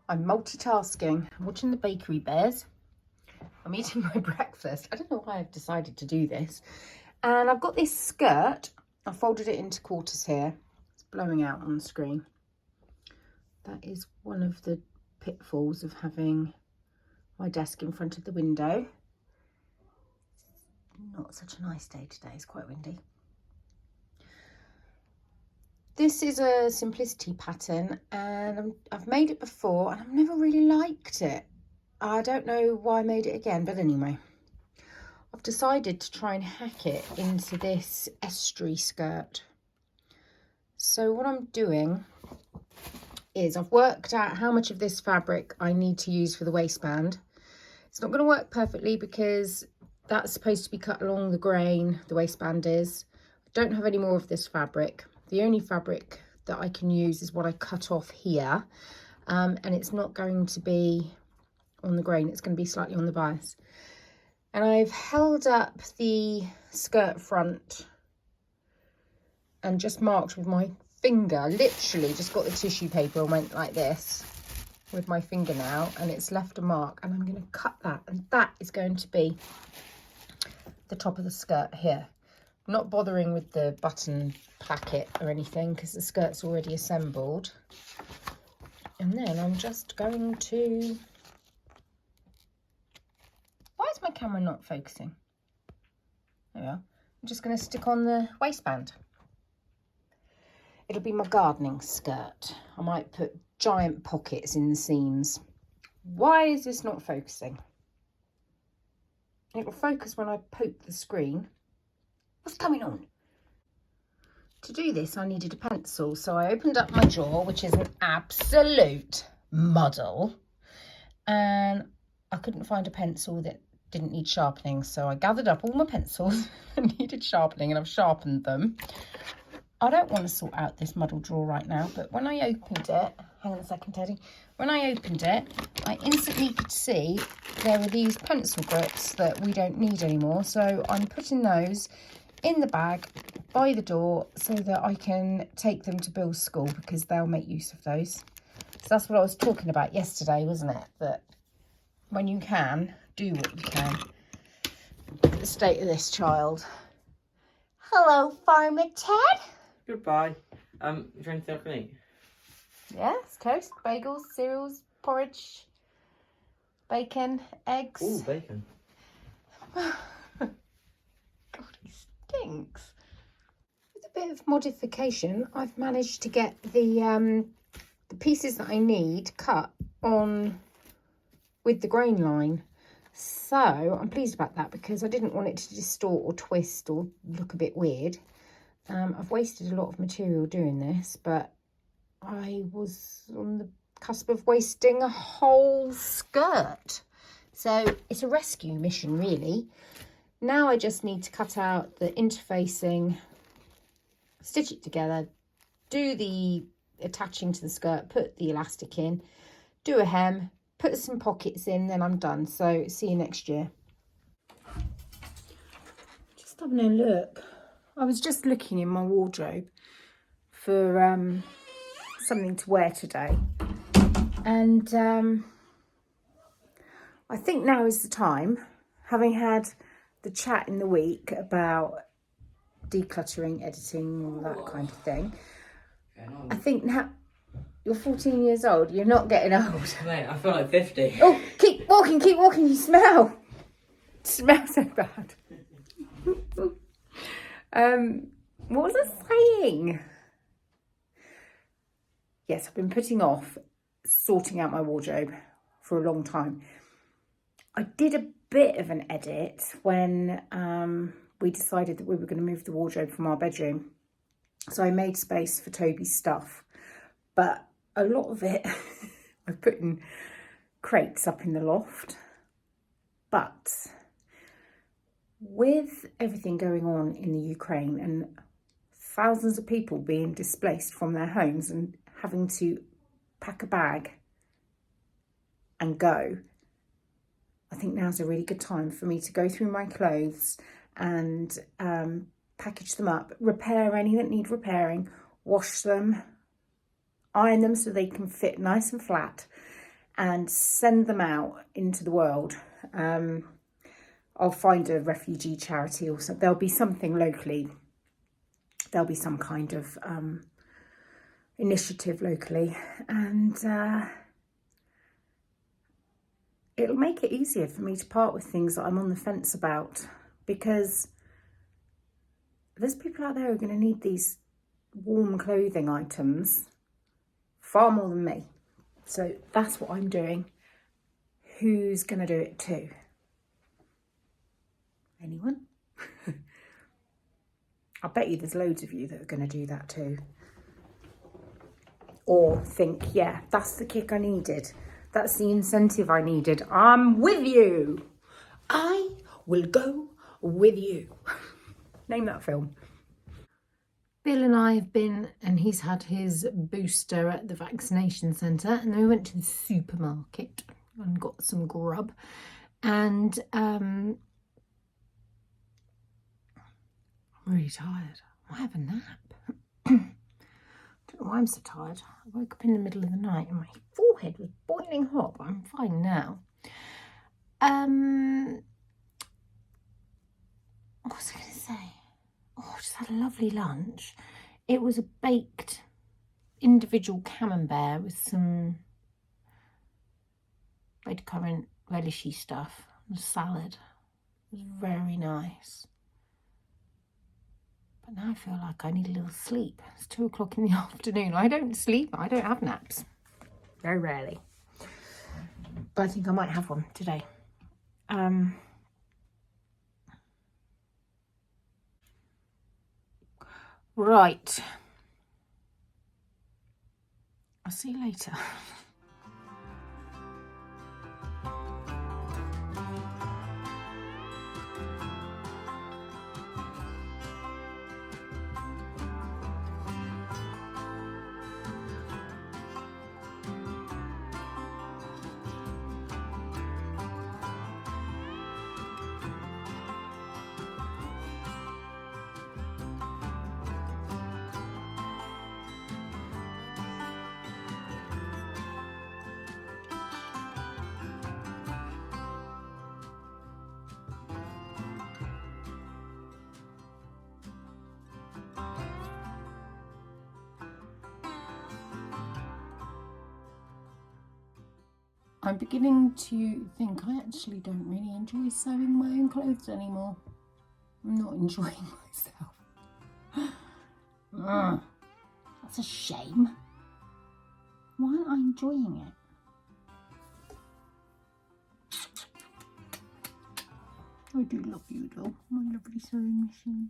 I'm multitasking. I'm watching the Bakery Bears. I'm eating my breakfast. I don't know why I've decided to do this. And I've got this skirt. I folded it into quarters here. It's blowing out on the screen. That is one of the pitfalls of having my desk in front of the window. Not such a nice day today. It's quite windy. This is a simplicity pattern and I've made it before and I've never really liked it. I don't know why I made it again, but anyway. I've decided to try and hack it into this estuary skirt. So what I'm doing is I've worked out how much of this fabric I need to use for the waistband. It's not going to work perfectly because that's supposed to be cut along the grain, the waistband is. I don't have any more of this fabric. The only fabric that I can use is what I cut off here, and it's not going to be on the grain, it's going to be slightly on the bias. And I've held up the skirt front and just marked with my finger, literally just got the tissue paper and went like this with my fingernail, and it's left a mark, and I'm going to cut that, and that is going to be the top of the skirt here. I'm not bothering with the button placket or anything because the skirt's already assembled. And then I'm just going to... Why is my camera not focusing? There we are. I'm just going to stick on the waistband. It'll be my gardening skirt. I might put giant pockets in the seams. Why is this not focusing? It will focus when I poke the screen. What's going on? To do this, I needed a pencil. So I opened up my drawer, which is an absolute muddle. And I couldn't find a pencil that didn't need sharpening. So I gathered up all my pencils that needed sharpening and I've sharpened them. I don't want to sort out this muddle drawer right now, but when I opened it, hang on a second, Teddy. When I opened it, I instantly could see there were these pencil grips that we don't need anymore. So I'm putting those in the bag by the door so that I can take them to Bill's school because they'll make use of those. So that's what I was talking about yesterday, wasn't it? That when you can, do what you can. Look at the state of this child. Hello, Farmer Ted. Goodbye. Is there anything I can eat? Yes, toast, bagels, cereals, porridge, bacon, eggs. Ooh, bacon. God, he stinks. With a bit of modification, I've managed to get the pieces that I need cut on with the grain line. So I'm pleased about that because I didn't want it to distort or twist or look a bit weird. I've wasted a lot of material doing this, but I was on the cusp of wasting a whole skirt. So it's a rescue mission, really. Now I just need to cut out the interfacing, stitch it together, do the attaching to the skirt, put the elastic in, do a hem, put some pockets in, then I'm done. So see you next year. Just having a look. I was just looking in my wardrobe for something to wear today. And I think now is the time, having had the chat in the week about decluttering, editing, all that kind of thing. I think now, you're 14 years old, you're not getting old. Mate, I feel like 50. Oh, keep walking, you smell. It smells so bad. What was I saying? Yes, I've been putting off sorting out my wardrobe for a long time. I did a bit of an edit when we decided that we were going to move the wardrobe from our bedroom. So I made space for Toby's stuff, but a lot of it I put in crates up in the loft. But with everything going on in the Ukraine and thousands of people being displaced from their homes and having to pack a bag and go, I think now's a really good time for me to go through my clothes and package them up, repair any that need repairing, wash them, iron them so they can fit nice and flat, and send them out into the world. I'll find a refugee charity or something. There'll be something locally. There'll be some kind of initiative locally, and it'll make it easier for me to part with things that I'm on the fence about, because there's people out there who are going to need these warm clothing items far more than me. So that's what I'm doing. Who's going to do it too? Anyone? I bet you there's loads of you that are going to do that too. Or think, yeah, that's the kick I needed. That's the incentive I needed. I'm with you. I will go with you. Name that film. Bill and I have been, and he's had his booster at the vaccination centre, and then we went to the supermarket and got some grub. And I'm really tired. I might have a nap. Don't know why I'm so tired. I woke up in the middle of the night and my forehead was boiling hot, but I'm fine now. What was I going to say? Oh, I just had a lovely lunch. It was a baked individual camembert with some red currant relishy stuff and a salad. It was very nice. But now I feel like I need a little sleep. It's 2 o'clock in the afternoon. I don't sleep. I don't have naps. Very rarely. But I think I might have one today. Right. I'll see you later. I'm beginning to think I actually don't really enjoy sewing my own clothes anymore. I'm not enjoying myself. That's a shame. Why aren't I enjoying it? I do love you though, my lovely sewing machine.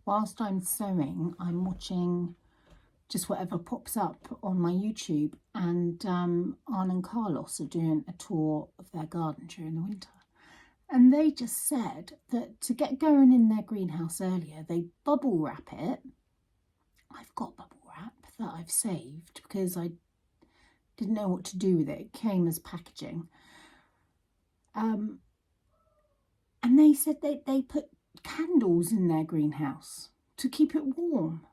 Whilst I'm sewing, I'm watching just whatever pops up on my YouTube, and Arne and Carlos are doing a tour of their garden during the winter. And they just said that to get going in their greenhouse earlier, they bubble wrap it. I've got bubble wrap that I've saved because I didn't know what to do with it. It came as packaging. And they said they put candles in their greenhouse to keep it warm.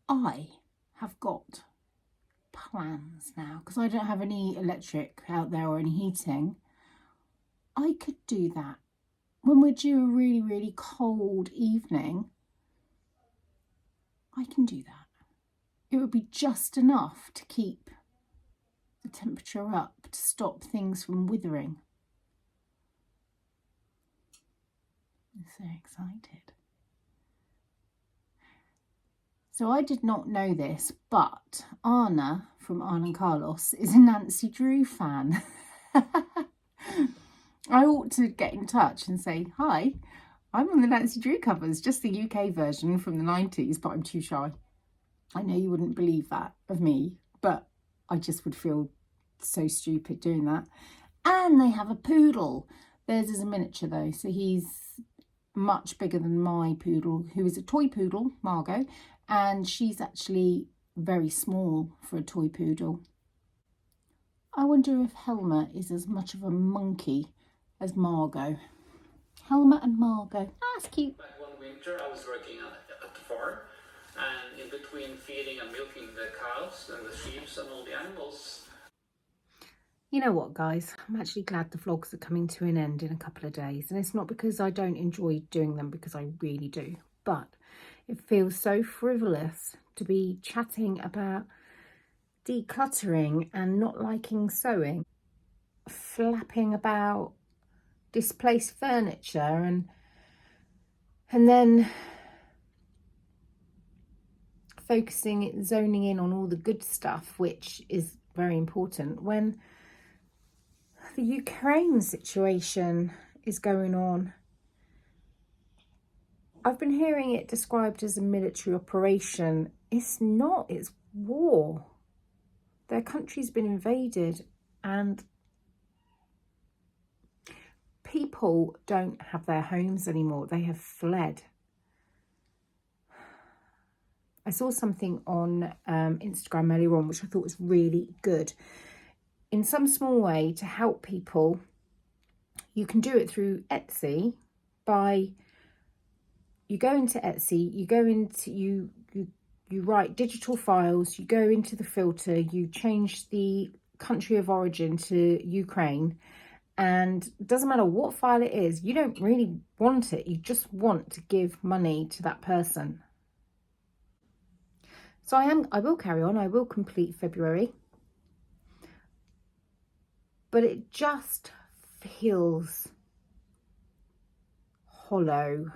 I have got plans now because I don't have any electric out there or any heating. I could do that when we're due a really, really cold evening. I can do that. It would be just enough to keep the temperature up to stop things from withering. I'm so excited. So I did not know this, but Arne from Arne and Carlos is a Nancy Drew fan. I ought to get in touch and say, hi, I'm on the Nancy Drew covers, just the UK version from the 90s, but I'm too shy. I know you wouldn't believe that of me, but I just would feel so stupid doing that. And they have a poodle. Theirs is a miniature though, so he's much bigger than my poodle, who is a toy poodle, Margot, and she's actually very small for a toy poodle. I wonder if Helma is as much of a monkey as Margot. Helma and Margot. Ah, that's cute. One winter I was working at the farm, and in between feeding and milking the cows and the sheep and all the animals. You know what, guys? I'm actually glad the vlogs are coming to an end in a couple of days. And it's not because I don't enjoy doing them, because I really do. But it feels so frivolous to be chatting about decluttering and not liking sewing, flapping about displaced furniture and then zoning in on all the good stuff, which is very important, when the Ukraine situation is going on. I've been hearing it described as a military operation. It's not, it's war. Their country's been invaded and people don't have their homes anymore. They have fled. I saw something on Instagram earlier on, which I thought was really good. In some small way to help people, you can do it through Etsy by, you go into Etsy, you write digital files, you go into the filter, you change the country of origin to Ukraine, and it doesn't matter what file it is, you don't really want it, you just want to give money to that person. So I will carry on, I will complete February, but it just feels hollow.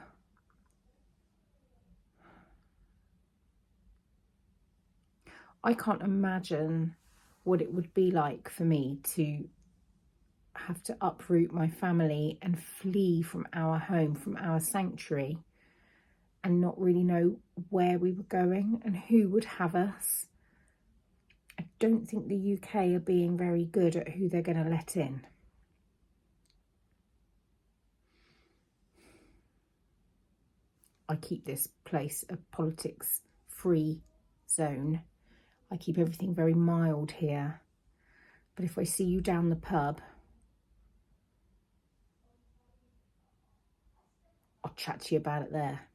I can't imagine what it would be like for me to have to uproot my family and flee from our home, from our sanctuary, and not really know where we were going and who would have us. I don't think the UK are being very good at who they're going to let in. I keep this place a politics-free zone. I keep everything very mild here. But if I see you down the pub, I'll chat to you about it there.